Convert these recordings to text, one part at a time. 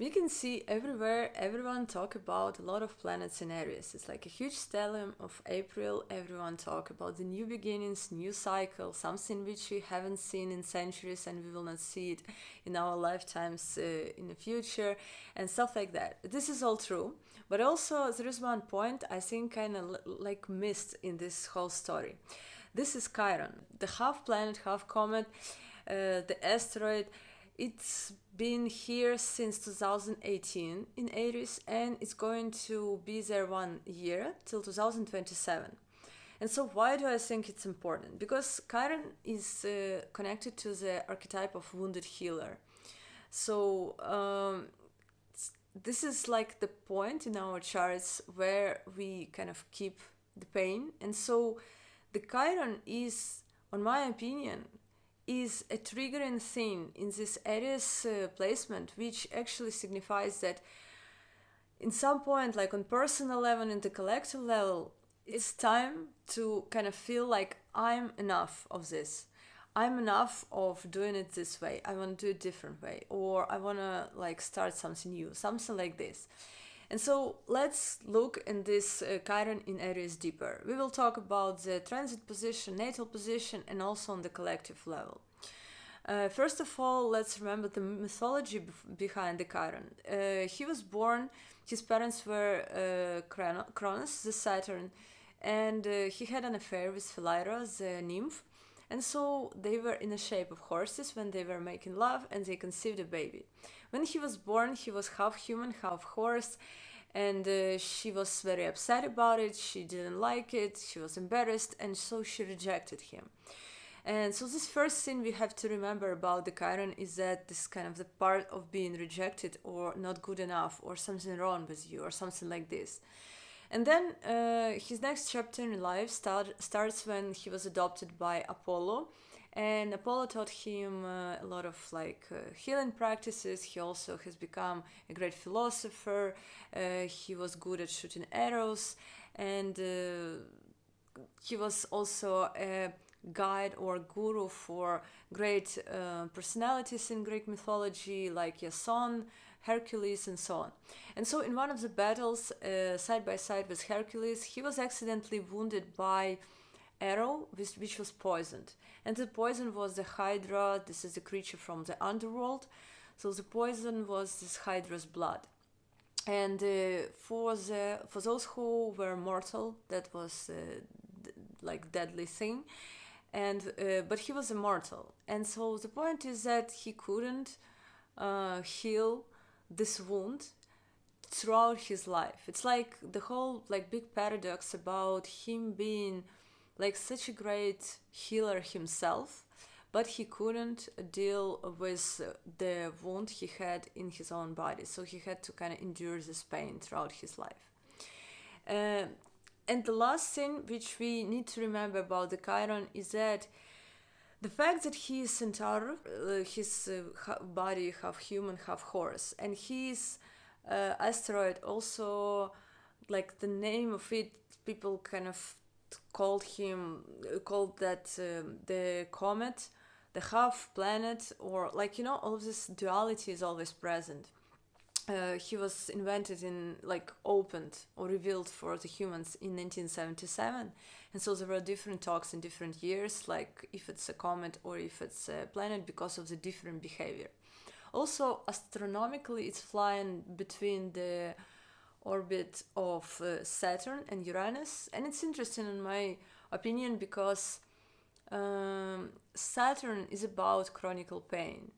We can see everywhere everyone talk about a lot of planets in Aries. It's like a huge stellium of April. Everyone talk about the new beginnings, new cycle, something which we haven't seen in centuries and we will not see it in our lifetimes in the future and stuff like that. This is all true, but also there is one point I think kind of like missed in this whole story. This is Chiron, the half planet, half comet, the asteroid. It's been here since 2018 in Aries, and it's going to be there 1 year till 2027. And so why do I think it's important? Because Chiron is connected to the archetype of wounded healer. So this is like the point in our charts where we kind of keep the pain. And so the Chiron is, on my opinion, is a triggering thing in this Aries placement, which actually signifies that in some point, like on personal level and the collective level, it's time to kind of feel like I'm enough of this. I'm enough of doing it this way. I want to do it a different way, or I want to like start something new, something like this. And so let's look in this Chiron in Aries deeper. We will talk about the transit position, natal position, and also on the collective level. First of all, let's remember the mythology behind the Chiron. He was born, his parents were Cronus, the Saturn, and he had an affair with Philyra, the nymph. And so they were in the shape of horses when they were making love, and they conceived a baby. When he was born, he was half human, half horse, and she was very upset about it. She didn't like it, she was embarrassed, and so she rejected him. And so this first thing we have to remember about the Chiron is that this is kind of the part of being rejected or not good enough or something wrong with you or something like this. And then his next chapter in life starts when he was adopted by Apollo, and Apollo taught him a lot of healing practices. He also has become a great philosopher. He was good at shooting arrows, and he was also a guide or guru for great personalities in Greek mythology like Jason, Hercules, and so on. And so in one of the battles side by side with Hercules, he was accidentally wounded by arrow which was poisoned, and the poison was the Hydra. This is a creature from the underworld, so the poison was this Hydra's blood. And for those who were mortal, that was deadly thing. And but he was immortal, and so the point is that he couldn't heal this wound throughout his life. It's like the whole big paradox about him being such a great healer himself, but he couldn't deal with the wound he had in his own body, so he had to kind of endure this pain throughout his life. And the last thing which we need to remember about the Chiron is that the fact that he is centaur, his body half human, half horse, and his asteroid also, the name of it, people kind of called that the comet, the half planet, or all of this duality is always present. He was invented in opened or revealed for the humans in 1977, and so there were different talks in different years, like if it's a comet or if it's a planet, because of the different behavior. Also, astronomically, it's flying between the orbit of Saturn and Uranus, and it's interesting in my opinion because Saturn is about chronic pain,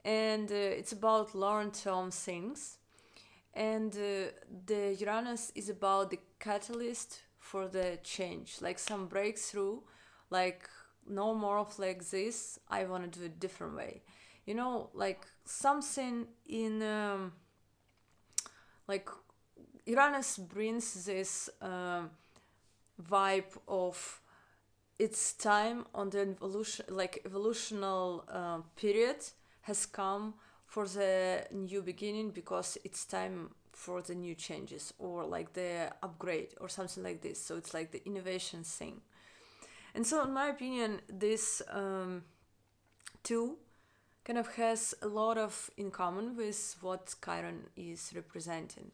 and it's about long-term things, and the Uranus is about the catalyst for the change, some breakthrough, no more of this, I want to do it different way, something in Uranus brings this vibe of its time on the evolutional period has come for the new beginning, because it's time for the new changes or the upgrade or something like this. So it's the innovation thing. And so in my opinion, this two kind of has a lot of in common with what Chiron is representing.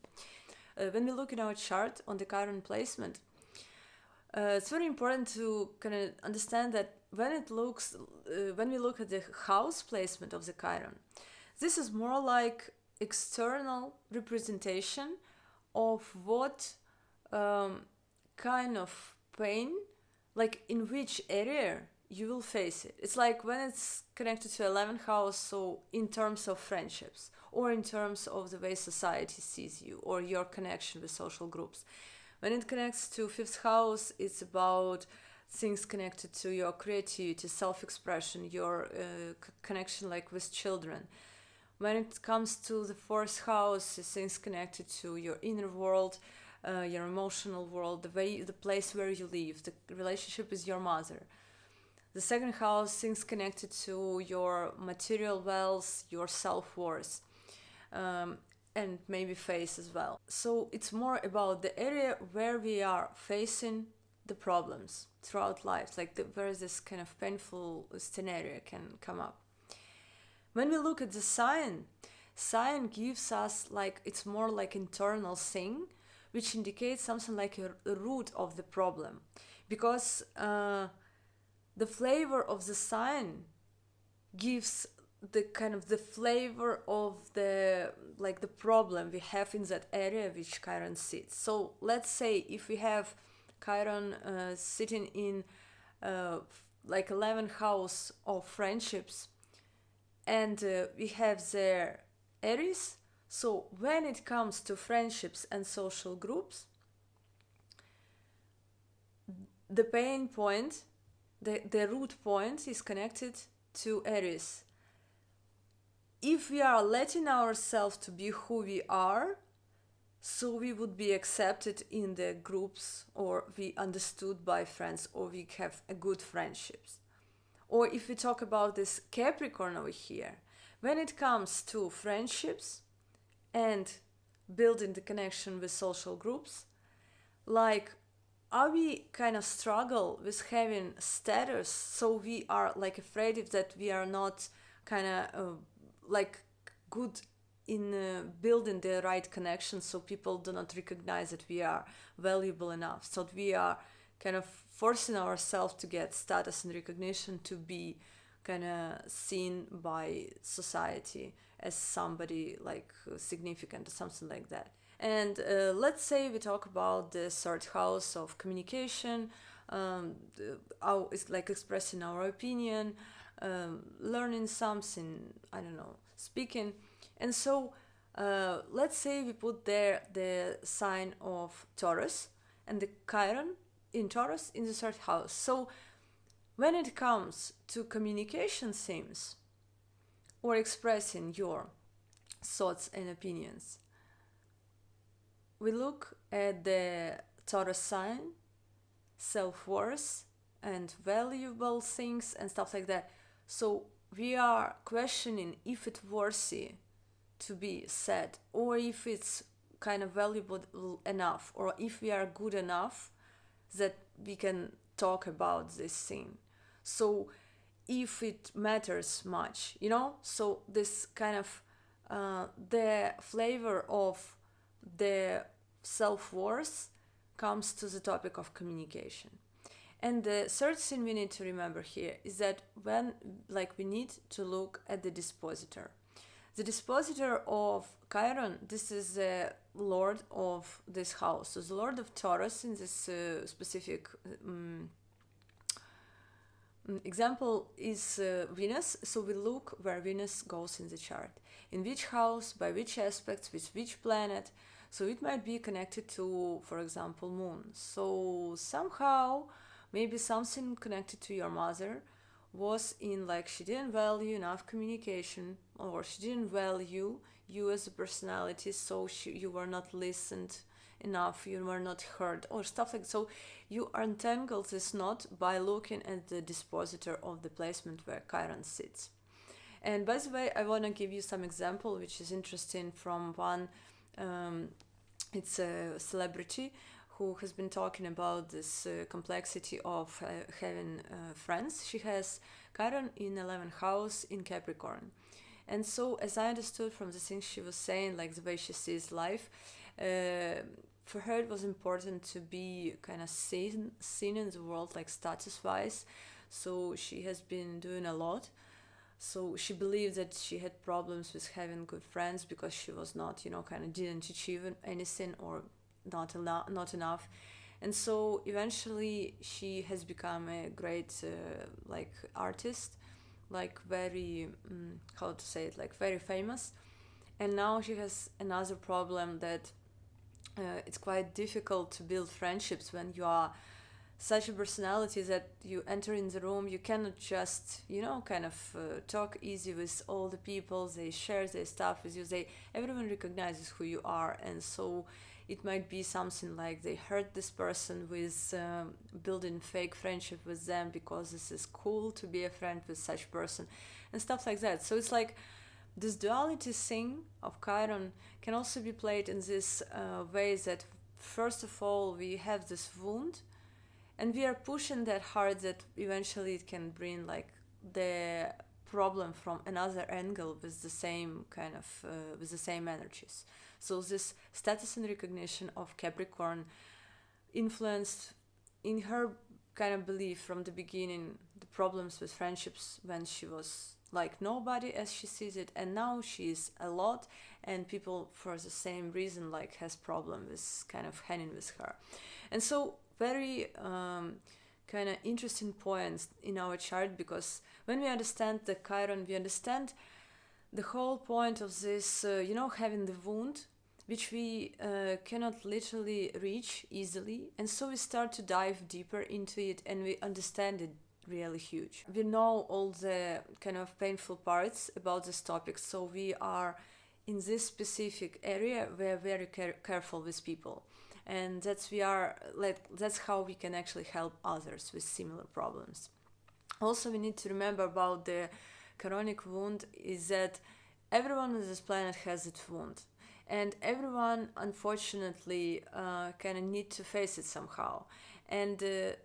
When we look in our chart on the Chiron placement, it's very important to kind of understand that when we look at the house placement of the Chiron, this is more like external representation of what kind of pain, like in which area you will face it. It's like when it's connected to 11th house, so in terms of friendships, or in terms of the way society sees you, or your connection with social groups. When it connects to 5th house, it's about things connected to your creativity, self-expression, your connection like with children. When it comes to the 4th house, it's things connected to your inner world, your emotional world, the place where you live, the relationship with your mother. The 2nd house, things connected to your material wealth, your self-worth, and maybe face as well. So it's more about the area where we are facing the problems throughout life, like where this kind of painful scenario can come up. When we look at the sign gives us like, it's more like internal thing, which indicates something like a root of the problem, because the flavor of the sign gives the kind of the flavor of the like the problem we have in that area which Chiron sits. So let's say if we have Chiron sitting in like 11th house of friendships, and we have there Aries. So when it comes to friendships and social groups, the pain point, the root point is connected to Aries. If we are letting ourselves to be who we are, so we would be accepted in the groups, or we understood by friends, or we have a good friendships. Or if we talk about this Capricorn over here, when it comes to friendships and building the connection with social groups, like, are we kind of struggle with having status, so we are like afraid of that we are not kind of like good in building the right connection, so people do not recognize that we are valuable enough, so we are kind of forcing ourselves to get status and recognition to be kind of seen by society as somebody like significant or something like that. And let's say we talk about the 3rd house of communication, it's like expressing our opinion, learning something, I don't know, speaking. And so let's say we put there the sign of Taurus and the Chiron in Taurus in the 3rd house. So when it comes to communication themes or expressing your thoughts and opinions, we look at the Taurus sign, self-worth and valuable things and stuff like that. So we are questioning if it's worthy to be said, or if it's kind of valuable enough, or if we are good enough that we can talk about this thing. So if it matters much, so this kind of the flavor of the self-worth comes to the topic of communication. And the 3rd thing we need to remember here is that when we need to look at the dispositor. The dispositor of Chiron, this is the lord of this house. So the lord of Taurus in this specific example is Venus. So we look where Venus goes in the chart. In which house, by which aspects, with which planet. So it might be connected to, for example, moon. So somehow, maybe something connected to your mother was in she didn't value enough communication, or she didn't value you as a personality, so you were not listened enough, you were not heard, or stuff like that. So you untangle this knot by looking at the dispositor of the placement where Chiron sits. And by the way, I want to give you some example which is interesting from one, it's a celebrity who has been talking about this complexity of having friends. She has Chiron in 11th house in Capricorn. And so, as I understood from the things she was saying, like the way she sees life, for her it was important to be kind of seen in the world, like status-wise. So she has been doing a lot. So she believed that she had problems with having good friends because she was not, kind of didn't achieve anything or not enough. And so eventually she has become a great like artist, like very how to say it, like very famous. And now she has another problem that it's quite difficult to build friendships when you are such a personality that you enter in the room, you cannot just kind of talk easy with all the people. They share their stuff with you, everyone recognizes who you are. And so it might be something like they hurt this person with building fake friendship with them because this is cool to be a friend with such person and stuff like that. So it's like this duality thing of Chiron can also be played in this way that first of all we have this wound and we are pushing that hard that eventually it can bring like the problem from another angle with the same kind of with the same energies. So this status and recognition of Capricorn influenced in her kind of belief from the beginning the problems with friendships when she was like nobody as she sees it, and now she's a lot and people for the same reason like has problem with kind of hanging with her. And so very kind of interesting points in our chart, because when we understand the Chiron, we understand the whole point of this, having the wound, which we cannot literally reach easily. And so we start to dive deeper into it and we understand it really huge. We know all the kind of painful parts about this topic, so we are in this specific area, we're very careful with people. And that's how we can actually help others with similar problems. Also, we need to remember about the Chironic wound is that everyone on this planet has its wound, and everyone unfortunately kind of need to face it somehow. And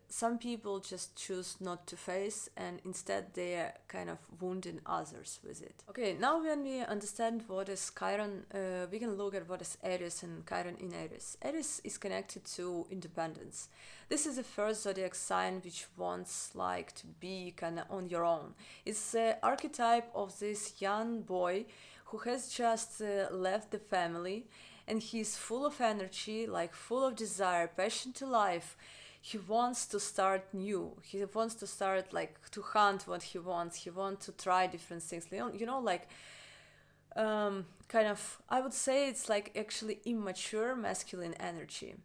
some people just choose not to face, and instead they are kind of wounding others with it. Okay, now when we understand what is Chiron, we can look at what is Aries and Chiron in Aries. Aries is connected to independence. This is the first zodiac sign which wants like to be kind of on your own. It's the archetype of this young boy who has just left the family, and he's full of energy, like full of desire, passion to life. He wants to start new. He wants to start like to hunt what he wants. He wants to try different things. Like kind of, I would say it's like actually immature masculine energy,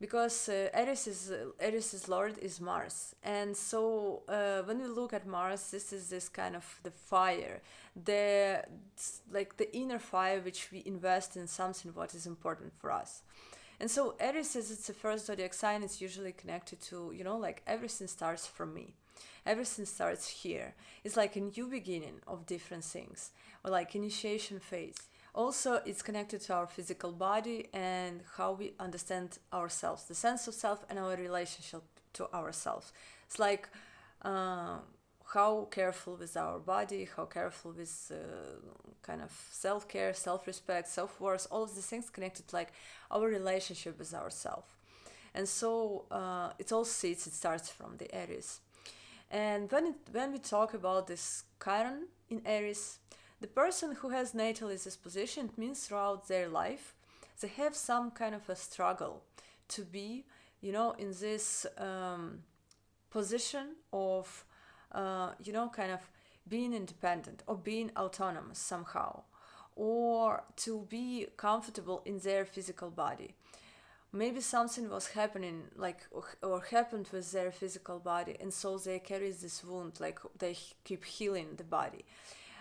because Aries' lord is Mars, and so when we look at Mars, this is this kind of the fire, the inner fire which we invest in something what is important for us. And so Aries, as it's the first zodiac sign, it's usually connected to, like everything starts from me. Everything starts here. It's like a new beginning of different things, or like initiation phase. Also, it's connected to our physical body and how we understand ourselves, the sense of self and our relationship to ourselves. It's like how careful with our body, how careful with kind of self-care, self-respect, self-worth, all of these things connected to like our relationship with ourselves. And so it starts from the Aries. And when we talk about this Chiron in Aries, the person who has natal in this position, it means throughout their life, they have some kind of a struggle to be, in this position of kind of being independent or being autonomous somehow, or to be comfortable in their physical body. Maybe something was happening, like, or happened with their physical body, and so they carry this wound, like they keep healing the body.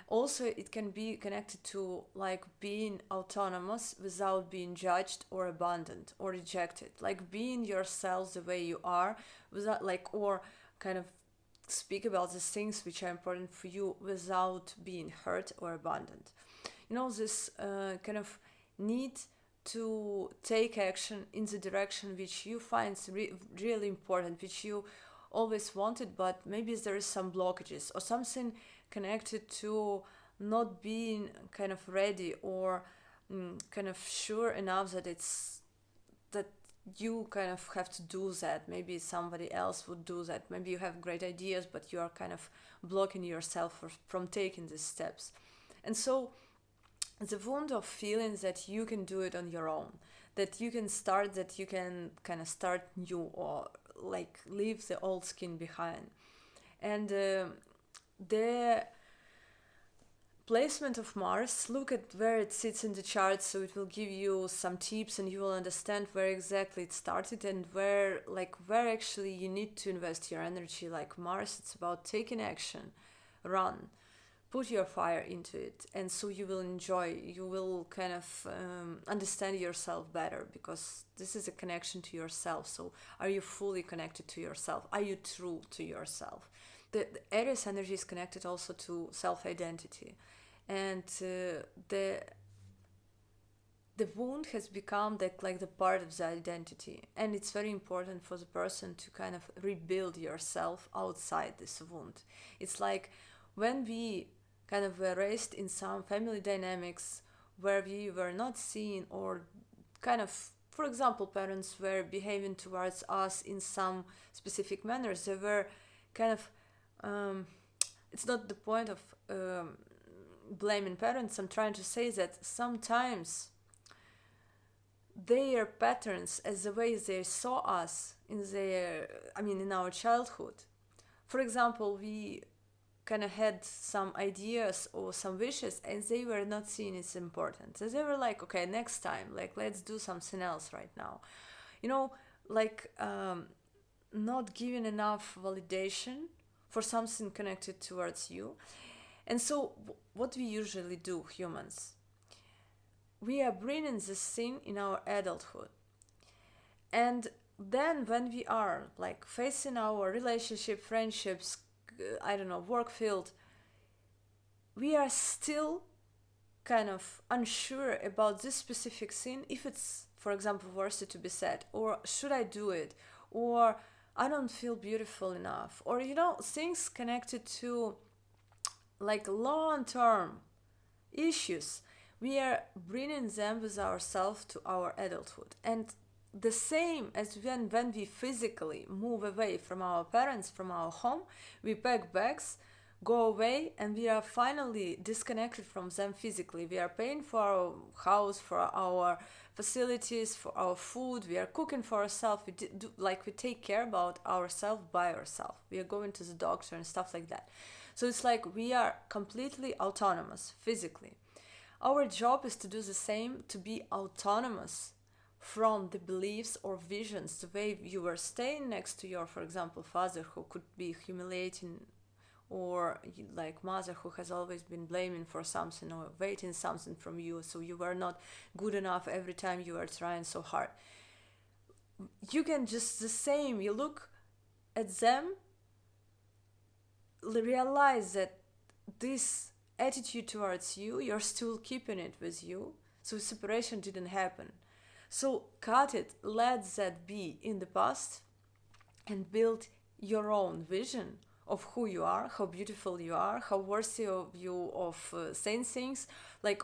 Also, it can be connected to like being autonomous without being judged or abandoned or rejected, like being yourself the way you are, without like, or kind of speak about the things which are important for you without being hurt or abandoned. This kind of need to take action in the direction which you find really important, which you always wanted, but maybe there is some blockages or something connected to not being kind of ready or kind of sure enough that you kind of have to do that. Maybe somebody else would do that. Maybe you have great ideas, but you are kind of blocking yourself from taking these steps. And so the wound of feeling that you can do it on your own, that you can kind of start new or like leave the old skin behind. And the placement of Mars, look at where it sits in the chart, so it will give you some tips and you will understand where exactly it started and where actually you need to invest your energy. Like Mars, it's about taking action, run, put your fire into it, and so you will enjoy, you will kind of understand yourself better, because this is a connection to yourself. So are you fully connected to yourself? Are you true to yourself? The Aries energy is connected also to self-identity, and the wound has become the part of the identity, and it's very important for the person to kind of rebuild yourself outside this wound. It's like when we kind of were raised in some family dynamics where we were not seen, or kind of, for example, parents were behaving towards us in some specific manners. They were kind of it's not the point of blaming parents. I'm trying to say that sometimes their patterns, as the way they saw us in our childhood. For example, we kind of had some ideas or some wishes and they were not seen as important. So they were like, okay, next time, let's do something else right now. Not giving enough validation for something connected towards you. And so what we usually do, humans, we are bringing this thing in our adulthood. And then when we are facing our relationship, friendships, work field, we are still kind of unsure about this specific thing, if it's, for example, worthy to be said, or should I do it, or I don't feel beautiful enough, or things connected to long-term issues. We are bringing them with ourselves to our adulthood. And the same as when we physically move away from our parents, from our home, we pack bags, go away, and we are finally disconnected from them physically. We are paying for our house, for our facilities, for our food. We are cooking for ourselves. We take care about ourselves by ourselves. We are going to the doctor and stuff like that. So it's like we are completely autonomous physically. Our job is to do the same, to be autonomous from the beliefs or visions, the way you were staying next to your, for example, father, who could be humiliating, or mother who has always been blaming for something or waiting something from you, so you were not good enough every time you were trying so hard. You can just the same, you look at them, realize that this attitude towards you, you're still keeping it with you, so separation didn't happen. So cut it, let that be in the past, and build your own vision of who you are, how beautiful you are, how worthy of you of saying things,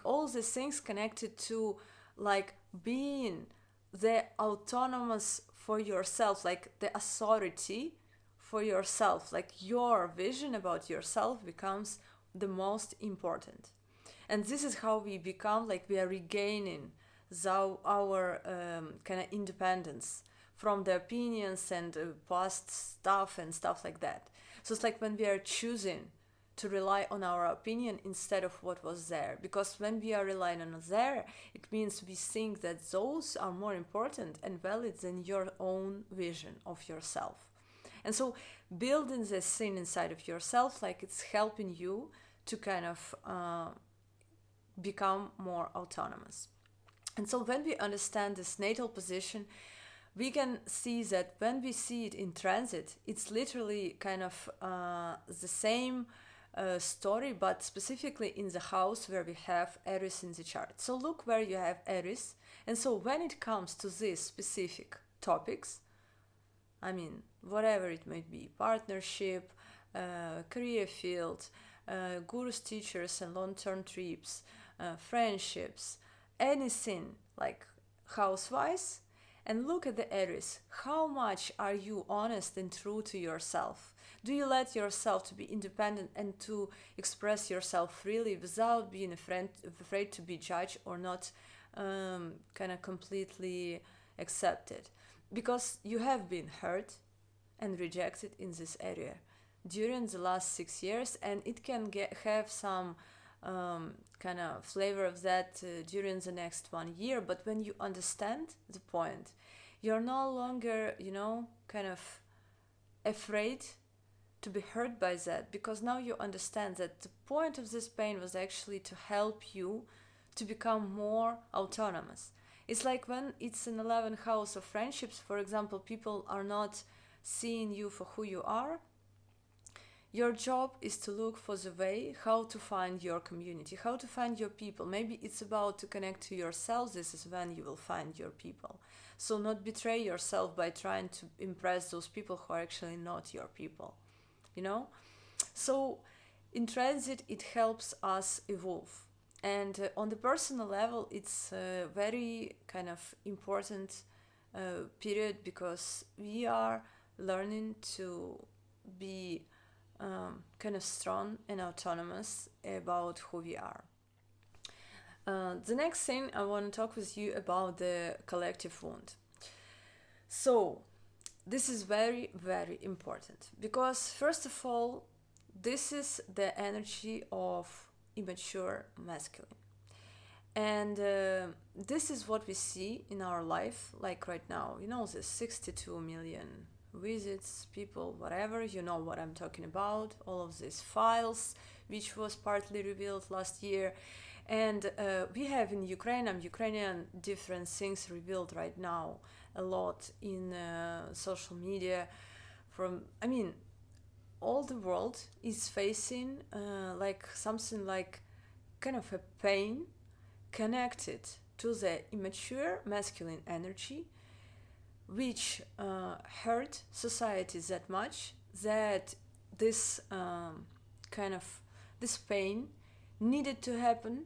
all these things connected to being the autonomous for yourself, the authority for yourself, your vision about yourself becomes the most important. And this is how we become, we are regaining our kind of independence from the opinions and past stuff and stuff like that. So it's when we are choosing to rely on our opinion instead of what was there. Because when we are relying on there, it means we think that those are more important and valid than your own vision of yourself. And so building this thing inside of yourself, it's helping you to kind of become more autonomous. And so when we understand this natal position, we can see that when we see it in transit, it's literally kind of the same story, but specifically in the house where we have Aries in the chart. So look where you have Aries. And so when it comes to these specific topics, I mean, whatever it might be, partnership, career field, gurus, teachers, and long-term trips, friendships, anything like house-wise, and look at the Aries. How much are you honest and true to yourself? Do you let yourself to be independent and to express yourself freely without being afraid to be judged or not kind of completely accepted? Because you have been hurt and rejected in this area during the last 6 years, and it can have some kind of flavor of that during the next 1 year. But when you understand the point, you're no longer, kind of afraid to be hurt by that, because now you understand that the point of this pain was actually to help you to become more autonomous. It's like when it's an 11th house of friendships, for example, people are not seeing you for who you are. Your job is to look for the way how to find your community, how to find your people. Maybe it's about to connect to yourself. This is when you will find your people. So not betray yourself by trying to impress those people who are actually not your people, So in transit, it helps us evolve. And on the personal level, it's a very kind of important period, because we are learning to be kind of strong and autonomous about who we are. The next thing I want to talk with you about the collective wound. So this is very, very important, because first of all, this is the energy of immature masculine. And this is what we see in our life, like right now, the 62 million visits, people, whatever, you know what I'm talking about, all of these files, which was partly revealed last year. And we have in Ukrainian different things revealed right now a lot in social media. All the world is facing like something like kind of a pain connected to the immature masculine energy, which hurt society that much that this this pain needed to happen.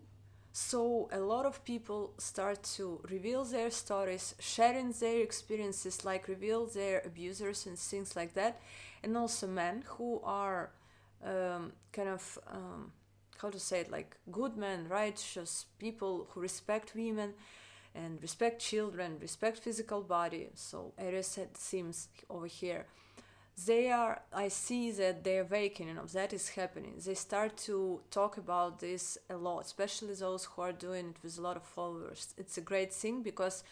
So a lot of people start to reveal their stories, sharing their experiences, like reveal their abusers and things like that. And also men who are like good men, righteous people who respect women and respect children, respect physical body. So Aries seems over here. I see that the awakening of that is happening. They start to talk about this a lot, especially those who are doing it with a lot of followers. It's a great thing, because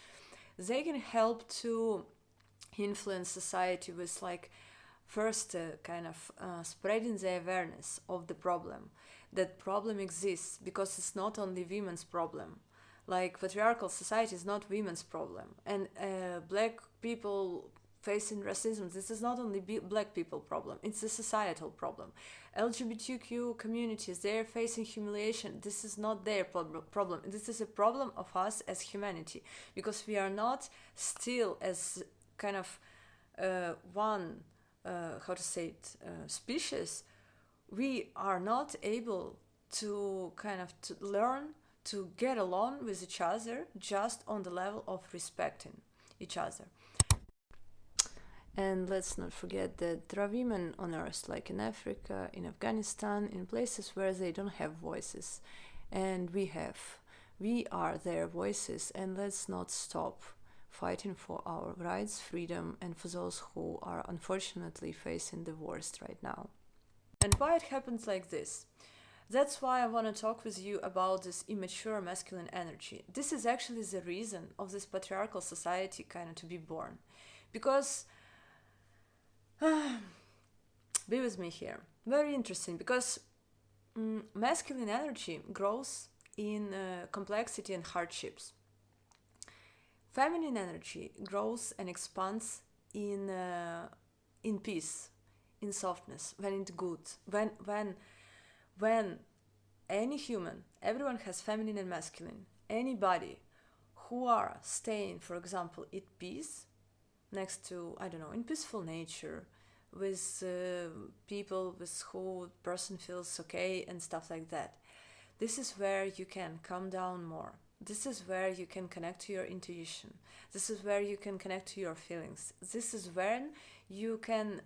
they can help to influence society with first spreading the awareness of the problem. That problem exists, because it's not only women's problem. Like patriarchal society is not women's problem, and black people facing racism, this is not only black people problem, it's a societal problem. LGBTQ communities, they're facing humiliation, this is not their problem, this is a problem of us as humanity, because we are not still as kind of one species. We are not able to to learn to get along with each other just on the level of respecting each other. And let's not forget that there are women on Earth, like in Africa, in Afghanistan, in places where they don't have voices. And we are their voices, and let's not stop fighting for our rights, freedom, and for those who are unfortunately facing the worst right now. And why it happens like this? That's why I want to talk with you about this immature masculine energy. This is actually the reason of this patriarchal society to be born. Because, be with me here, very interesting, because masculine energy grows in complexity and hardships. Feminine energy grows and expands in peace, in softness, when it's good, when when any human, everyone has feminine and masculine, anybody who are staying, for example, at peace, next to, I don't know, in peaceful nature, with people with who person feels okay and stuff like that. This is where you can calm down more. This is where you can connect to your intuition. This is where you can connect to your feelings. This is when you can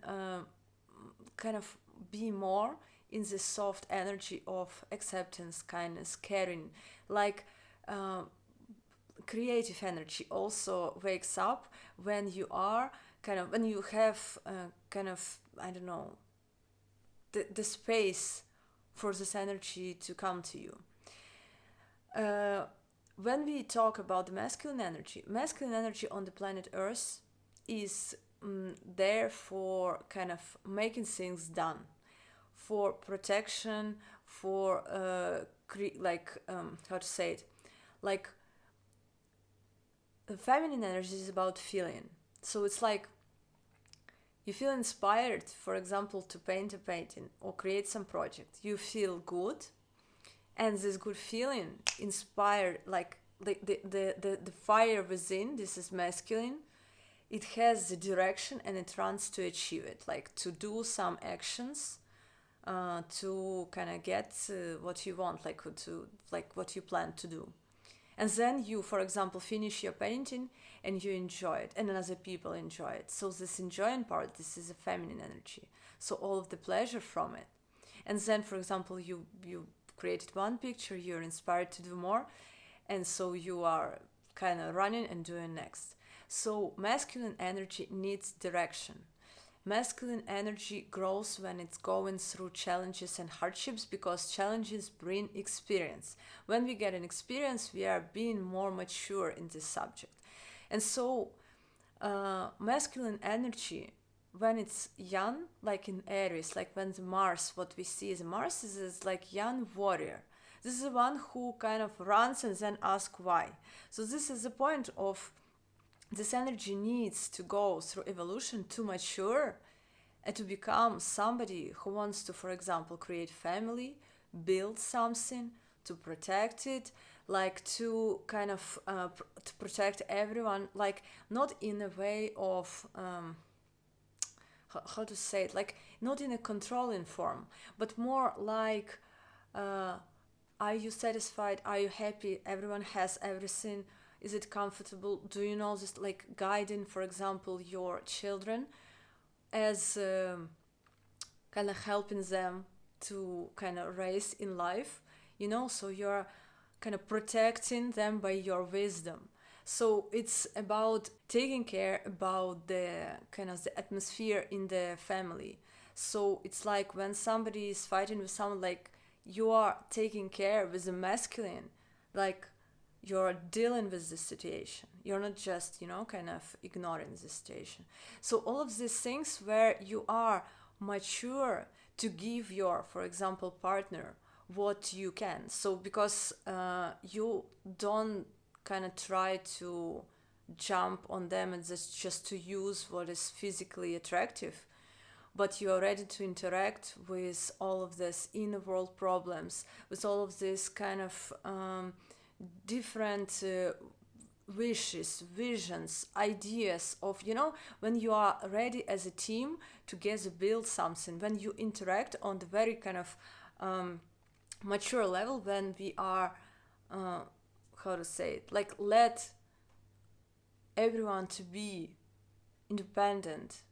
kind of be more in this soft energy of acceptance, kindness, caring. Like creative energy also wakes up when you are when you have I don't know, the space for this energy to come to you. When we talk about the masculine energy on the planet Earth is there for kind of making things done, for protection, for how to say it, like the feminine energy is about feeling. So it's like you feel inspired, for example, to paint a painting or create some project. You feel good, and this good feeling inspired, like the fire within, this is masculine, it has the direction and it runs to achieve it, like to do some actions to kind of get what you want, like what you plan to do. And then you, for example, finish your painting and you enjoy it, and other people enjoy it. So this enjoying part, this is a feminine energy. So all of the pleasure from it. And then, for example, you created one picture, you're inspired to do more, and so you are kind of running and doing next. So masculine energy needs direction. Masculine energy grows when it's going through challenges and hardships, because challenges bring experience. When we get an experience, we are being more mature in this subject. And so masculine energy, when it's young, like in Aries, like when the Mars, what we see is Mars is like young warrior. This is the one who kind of runs and then asks why. So this is the point of this energy needs to go through evolution to mature and to become somebody who wants to, for example, create family, build something, to protect it, like to kind of to protect everyone, like not in a way of how to say it, like not in a controlling form, but more like are you satisfied, are you happy, everyone has everything, is it comfortable, do you know this, like guiding, for example, your children as kind of helping them to kind of raise in life, you know, so you're kind of protecting them by your wisdom. So it's about taking care about the kind of the atmosphere in the family. So it's like when somebody is fighting with someone, like you are taking care with the masculine, like you're dealing with the situation. You're not just, you know, kind of ignoring the situation. So all of these things where you are mature to give your, for example, partner what you can. So because you don't kind of try to jump on them and just to use what is physically attractive, but you are ready to interact with all of this inner world problems, with all of this kind of different wishes, visions, ideas of, you know, when you are ready as a team together build something, when you interact on the very kind of mature level, when we are how to say it, like let everyone to be independent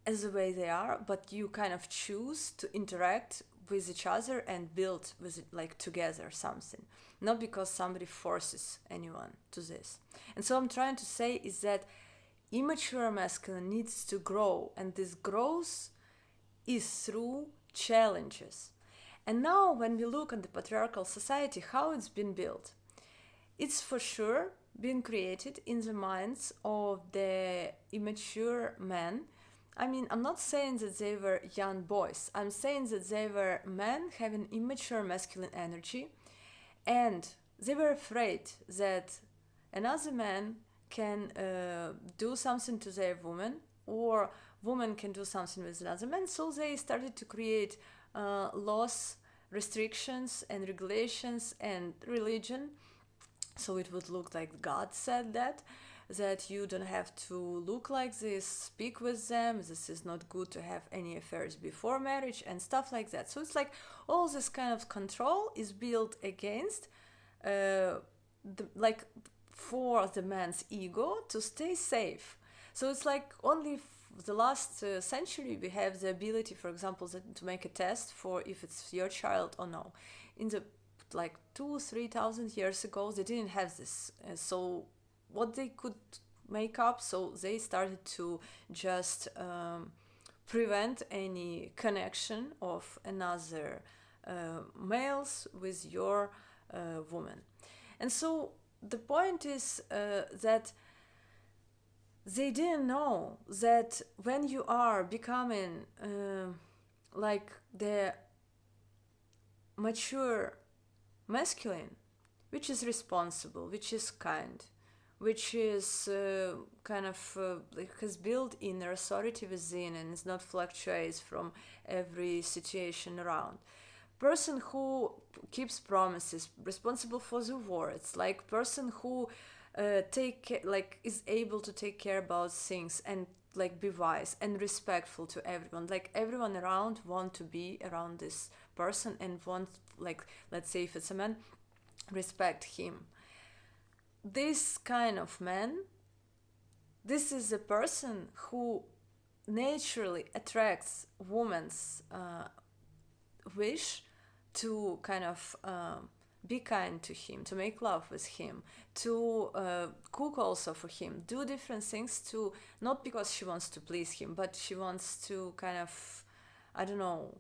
as the way they are, but you kind of choose to interact with each other and build with it, like together something, not because somebody forces anyone to this. And so I'm trying to say is that immature masculine needs to grow, and this growth is through challenges. And now when we look at the patriarchal society, how it's been built, it's for sure been created in the minds of the immature men. I mean, I'm not saying that they were young boys. I'm saying that they were men having immature masculine energy, and they were afraid that another man can do something to their woman, or woman can do something with another man. So they started to create laws restrictions and regulations and religion. So it would look like God said that you don't have to look like this, speak with them, this is not good to have any affairs before marriage and stuff like that. So it's like all this kind of control is built against like for the man's ego to stay safe. So it's like only the last century we have the ability, for example, to make a test for if it's your child or no. In the like 2,000-3,000 years ago, they didn't have this. So what they could make up, so they started to just prevent any connection of another males with your woman. And so the point is that they didn't know that when you are becoming like the mature masculine, which is responsible, which is kind, which is has built inner authority within and is not fluctuates from every situation around. Person who keeps promises, responsible for the words, like person who is able to take care about things and like be wise and respectful to everyone. Like everyone around want to be around this person and want, like, let's say if it's a man, respect him. This kind of man, this is a person who naturally attracts woman's wish to kind of be kind to him, to make love with him, to cook also for him, do different things, to not because she wants to please him, but she wants to kind of, I don't know,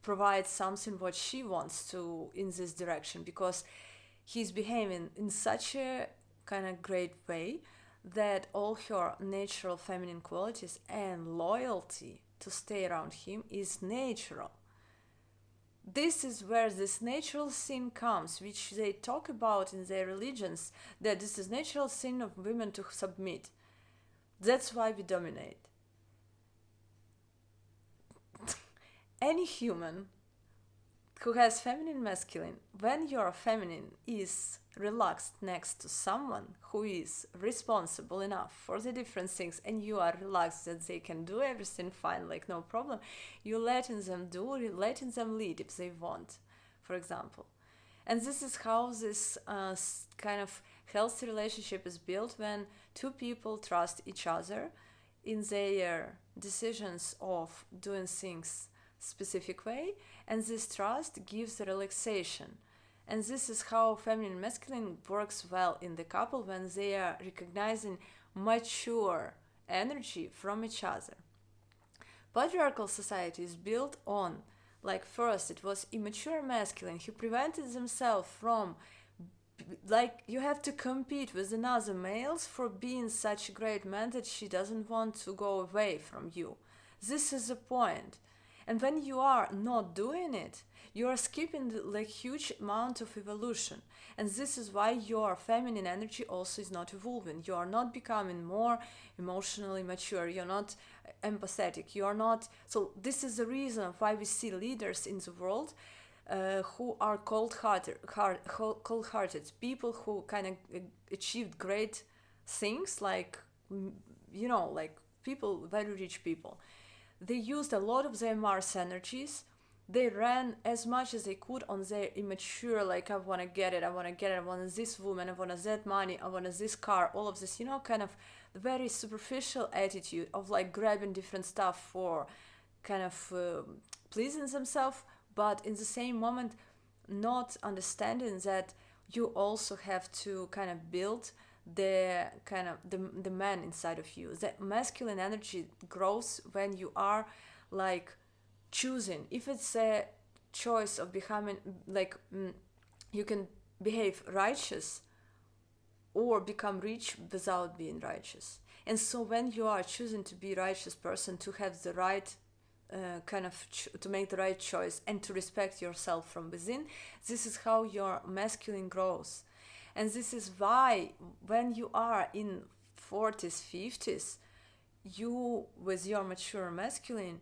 provide something what she wants to in this direction, because he's behaving in such a kind of great way that all her natural feminine qualities and loyalty to stay around him is natural. This is where this natural sin comes, which they talk about in their religions, that this is natural sin of women to submit. That's why we dominate. Any human who has feminine masculine, when your feminine is relaxed next to someone who is responsible enough for the different things, and you are relaxed that they can do everything fine, like no problem, you're letting them do, you're letting them lead if they want, for example. And this is how this kind of healthy relationship is built, when two people trust each other in their decisions of doing things specific way, and this trust gives relaxation. And this is how feminine and masculine works well in the couple, when they are recognizing mature energy from each other. Patriarchal society is built on, like, first it was immature masculine who prevented themselves from, like, you have to compete with another males for being such a great man that she doesn't want to go away from you. This is the point. And when you are not doing it, you are skipping the like huge amount of evolution. And this is why your feminine energy also is not evolving. You are not becoming more emotionally mature. You're not empathetic. You are not. So this is the reason why we see leaders in the world who are cold-hearted, people who kind of achieved great things, like, you know, like people, very rich people. They used a lot of their Mars energies. They ran as much as they could on their immature, like, I want to get it, I want this woman, I want that money, I want this car, all of this, you know, kind of the very superficial attitude of like grabbing different stuff for kind of pleasing themselves, but in the same moment not understanding that you also have to kind of build the kind of the man inside of you. The masculine energy grows when you are like choosing. If it's a choice of becoming like you can behave righteous or become rich without being righteous. And so when you are choosing to be a righteous person, to have the right to make the right choice and to respect yourself from within, this is how your masculine grows. And this is why when you are in 40s, 50s, you, with your mature masculine,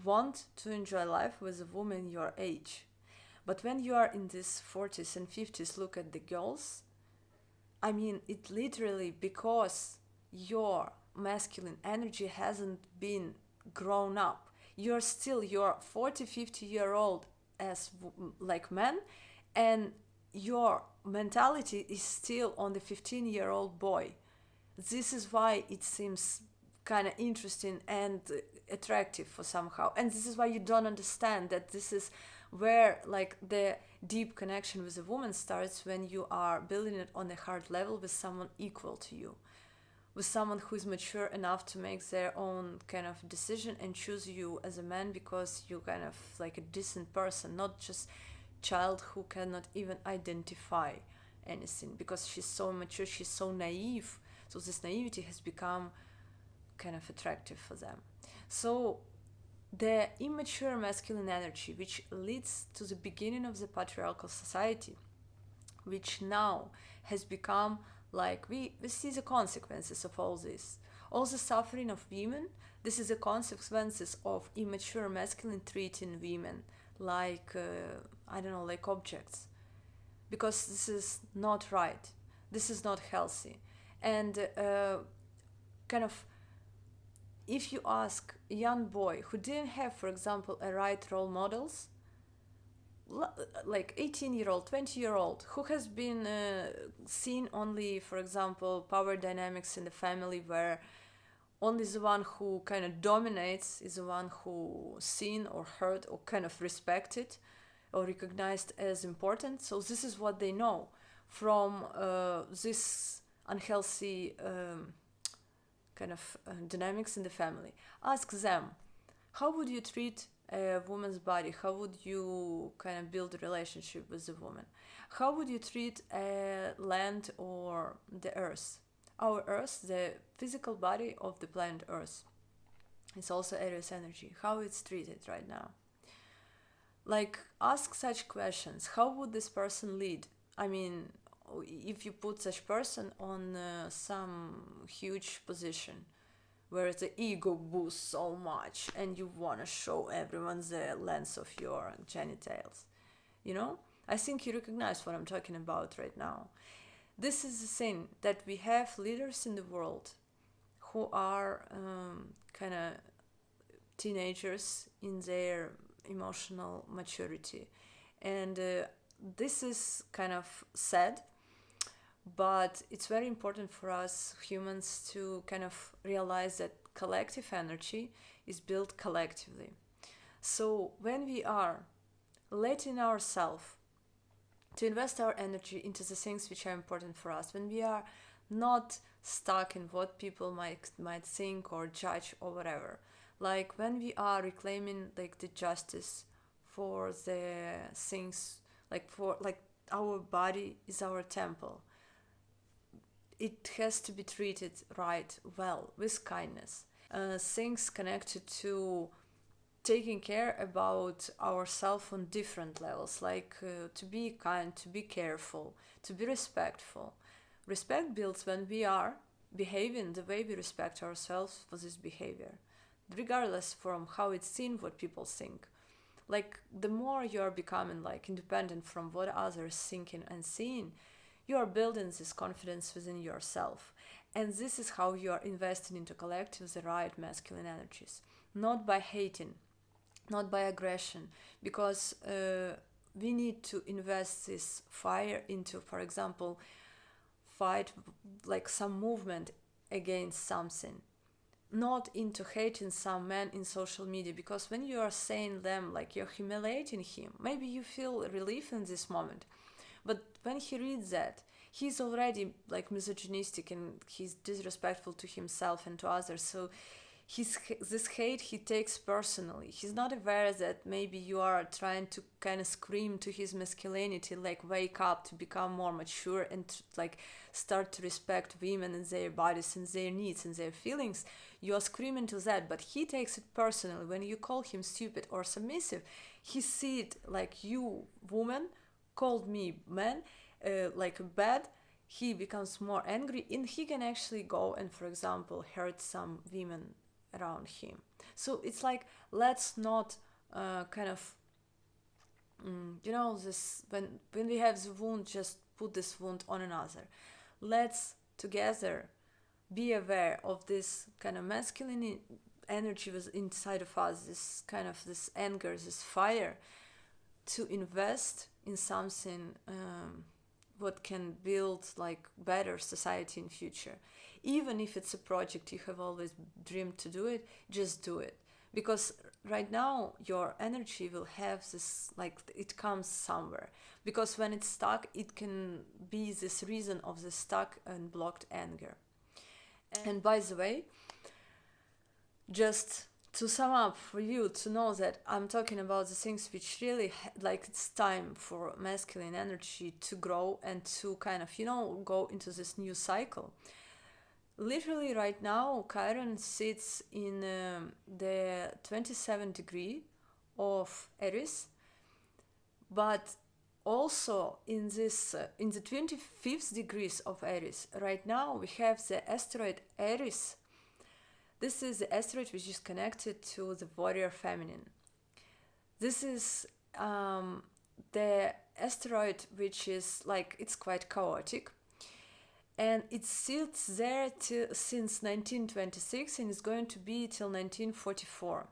want to enjoy life with a woman your age. But when you are in this 40s and 50s, look at the girls. I mean, it literally because your masculine energy hasn't been grown up. You're still your 40, 50-year-old as like men, and your mentality is still on the 15-year-old boy. This is why it seems kind of interesting and attractive for somehow, and this is why you don't understand that this is where like the deep connection with a woman starts, when you are building it on a heart level with someone equal to you, with someone who is mature enough to make their own kind of decision and choose you as a man because you're kind of like a decent person, not just child who cannot even identify anything because she's so mature, she's so naive. So this naivety has become kind of attractive for them. So the immature masculine energy, which leads to the beginning of the patriarchal society, which now has become like we see the consequences of all this. All the suffering of women, this is the consequences of immature masculine treating women like, I don't know, like objects. Because this is not right. This is not healthy. And kind of, if you ask a young boy who didn't have, for example, a right role models, like 18-year-old, 20-year-old, who has been seen only, for example, power dynamics in the family where only the one who kind of dominates is the one who seen or heard or kind of respected or recognized as important. So this is what they know from this unhealthy kind of dynamics in the family. Ask them, how would you treat a woman's body? How would you kind of build a relationship with the woman? How would you treat a land or the earth? Our earth, the physical body of the planet earth, is also Aries energy. How it's treated right now? Like, ask such questions. How would this person lead? I mean, if you put such person on some huge position where the ego boosts so much and you want to show everyone the length of your genitals, you know, I think you recognize what I'm talking about right now. This is the thing, that we have leaders in the world who are kind of teenagers in their emotional maturity, and this is kind of sad, but it's very important for us humans to kind of realize that collective energy is built collectively. So when we are letting ourselves to invest our energy into the things which are important for us, when we are not stuck in what people might think or judge or whatever, like when we are reclaiming like the justice for the things, like for like our body is our temple, it has to be treated right, well, with kindness. Things connected to taking care about ourselves on different levels, like to be kind, to be careful, to be respectful. Respect builds when we are behaving the way we respect ourselves for this behavior, regardless from how it's seen, what people think. Like, the more you are becoming like independent from what others thinking and seeing, you are building this confidence within yourself. And this is how you are investing into collective the right masculine energies. Not by hating, not by aggression, because we need to invest this fire into, for example, fight like some movement against something, not into hating some man in social media, because when you are saying them like you're humiliating him, maybe you feel relief in this moment, but when he reads that, he's already like misogynistic and he's disrespectful to himself and to others. So this hate he takes personally. He's not aware that maybe you are trying to kind of scream to his masculinity, like wake up to become more mature and like start to respect women and their bodies and their needs and their feelings. You are screaming to that, but he takes it personally. When you call him stupid or submissive, he sees it like, you woman called me man, like bad. He becomes more angry and he can actually go and, for example, hurt some women around him. So it's like, let's not this, when we have the wound, just put this wound on another. Let's together be aware of this kind of masculine energy was inside of us, this kind of this anger, this fire, to invest in something what can build like better society in future. Even if it's a project you have always dreamed to do it, just do it. Because right now your energy will have this, like, it comes somewhere. Because when it's stuck, it can be this reason of the stuck and blocked anger. And by the way, just to sum up for you to know that I'm talking about the things which really like it's time for masculine energy to grow and to kind of, go into this new cycle. Literally right now, Chiron sits in the 27th degree of Aries, but also in this in the 25th degrees of Aries. Right now we have the asteroid ERIS. This is the asteroid which is connected to the warrior feminine. This is the asteroid which is like, it's quite chaotic, and it sits there since 1926 and is going to be till 1944.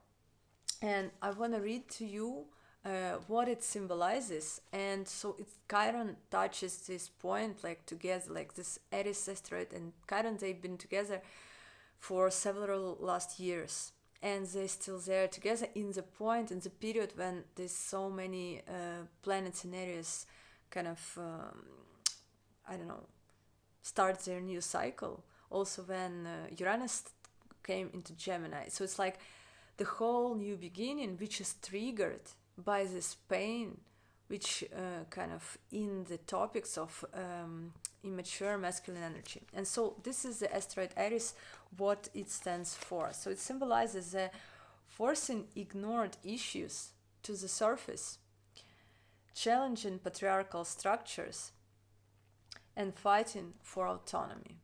And I want to read to you what it symbolizes. And so Chiron touches this point, like together, like this Aries asteroid and Chiron, they've been together for several last years, and they're still there together in the point, in the period when there's so many planets in Aries kind of start their new cycle. Also when Uranus came into Gemini. So it's like the whole new beginning, which is triggered by this pain, which kind of in the topics of immature masculine energy. And so this is the asteroid Aries, what it stands for. So it symbolizes the forcing ignored issues to the surface, challenging patriarchal structures, and fighting for autonomy.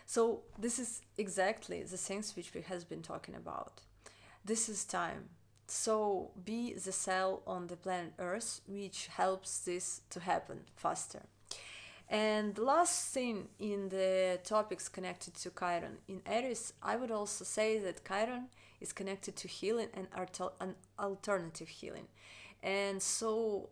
So this is exactly the things which we have been talking about. This is time. So be the cell on the planet Earth which helps this to happen faster. And the last thing in the topics connected to Chiron in Aries, I would also say that Chiron is connected to healing and alternative healing. And so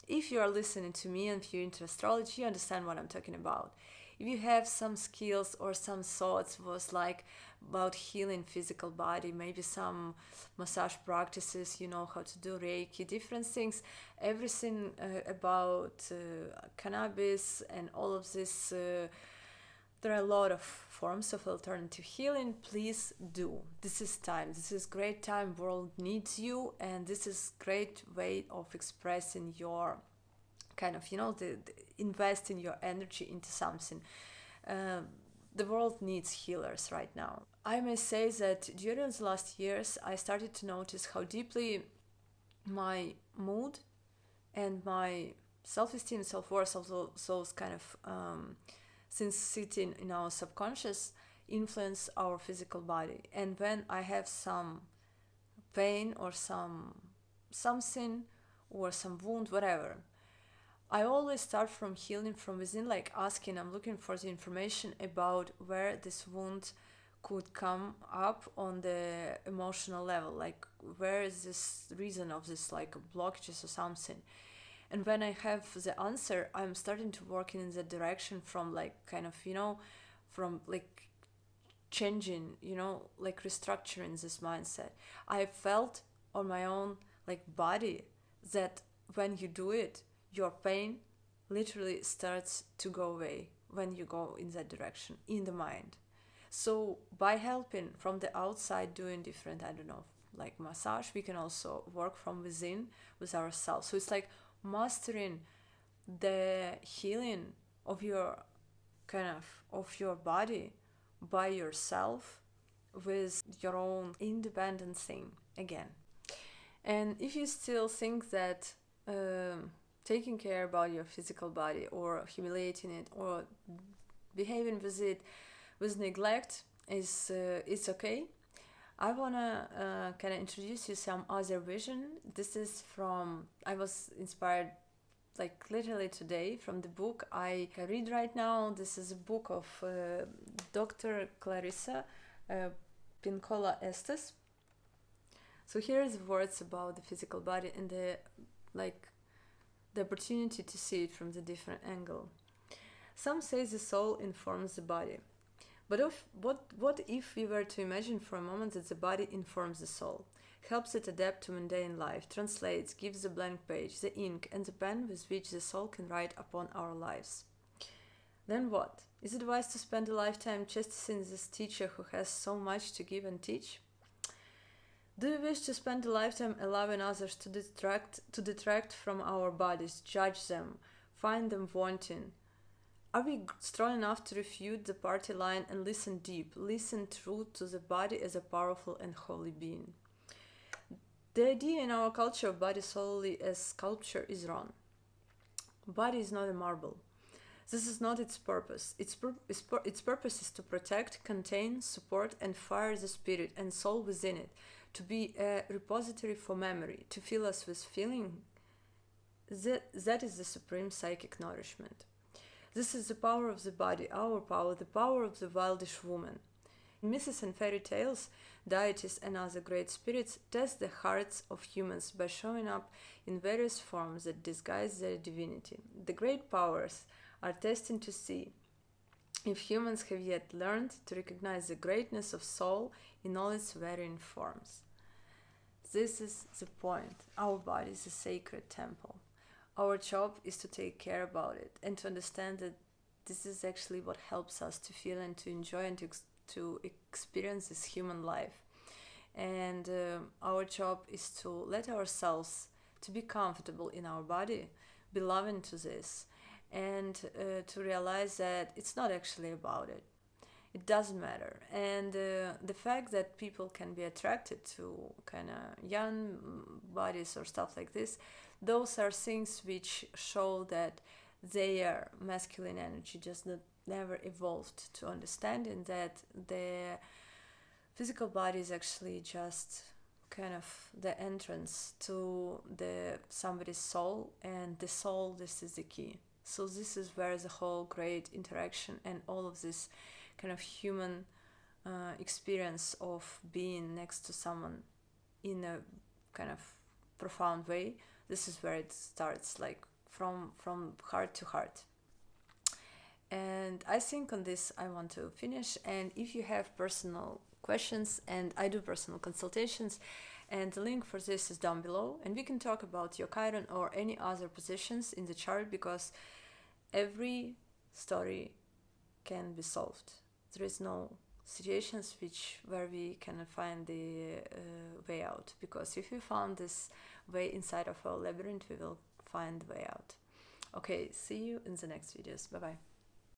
if you are listening to me and if you're into astrology, you understand what I'm talking about. If you have some skills or some thoughts was like about healing physical body, maybe some massage practices, how to do Reiki, different things, everything about cannabis and all of this, there are a lot of forms of alternative healing. Please do. This is time. This is great time. World needs you, and this is great way of expressing your kind of, investing your energy into something. The world needs healers right now. I may say that during the last years, I started to notice how deeply my mood and my self-esteem, self-worth, all those kind of things sitting in our subconscious influence our physical body. And when I have some pain or something or some wound, whatever, I always start from healing from within, like asking, I'm looking for the information about where this wound could come up on the emotional level, like where is this reason of this like blockages or something. And when I have the answer, I'm starting to work in that direction from like kind of, from like changing, like restructuring this mindset. I felt on my own like body that when you do it, your pain literally starts to go away when you go in that direction in the mind. So by helping from the outside, doing different, like massage, we can also work from within with ourselves. So it's like mastering the healing of your your body by yourself with your own independent thing again. And if you still think that taking care about your physical body or humiliating it or behaving with it with neglect it's okay. I wanna kind of introduce you some other vision. This is from, I was inspired like literally today from the book I read right now. This is a book of Dr. Clarissa Pinkola Estes. So here's words about the physical body and the opportunity to see it from the different angle. Some say the soul informs the body. But what if we were to imagine for a moment that the body informs the soul, helps it adapt to mundane life, translates, gives the blank page, the ink, and the pen with which the soul can write upon our lives? Then what? Is it wise to spend a lifetime chastising this teacher who has so much to give and teach? Do we wish to spend a lifetime allowing others to detract from our bodies, judge them, find them wanting? Are we strong enough to refute the party line and listen deep, listen true to the body as a powerful and holy being? The idea in our culture of body solely as sculpture is wrong. Body is not a marble. This is not its purpose. Its purpose is to protect, contain, support, and fire the spirit and soul within it, to be a repository for memory, to fill us with feeling. That is the supreme psychic nourishment. This is the power of the body, our power, the power of the wildish woman. In myths and fairy tales, deities and other great spirits test the hearts of humans by showing up in various forms that disguise their divinity. The great powers are testing to see if humans have yet learned to recognize the greatness of soul in all its varying forms. This is the point. Our body is a sacred temple. Our job is to take care about it and to understand that this is actually what helps us to feel and to enjoy and to experience this human life. And our job is to let ourselves to be comfortable in our body, be loving to this, and to realize that it's not actually about it. It doesn't matter. And the fact that people can be attracted to kind of young bodies or stuff like this, those are things which show that their masculine energy just never evolved to understanding that the physical body is actually just kind of the entrance to somebody's soul, and the soul, this is the key. So this is where the whole great interaction and all of this kind of human experience of being next to someone in a kind of profound way, this is where it starts, like from heart to heart. And I think on this I want to finish. And if you have personal questions, and I do personal consultations, and the link for this is down below, and we can talk about your Chiron or any other positions in the chart, because every story can be solved. There is no situations where we can find the way out, because if we found this way inside of our labyrinth, we will find the way out. Okay, see you in the next videos. Bye bye.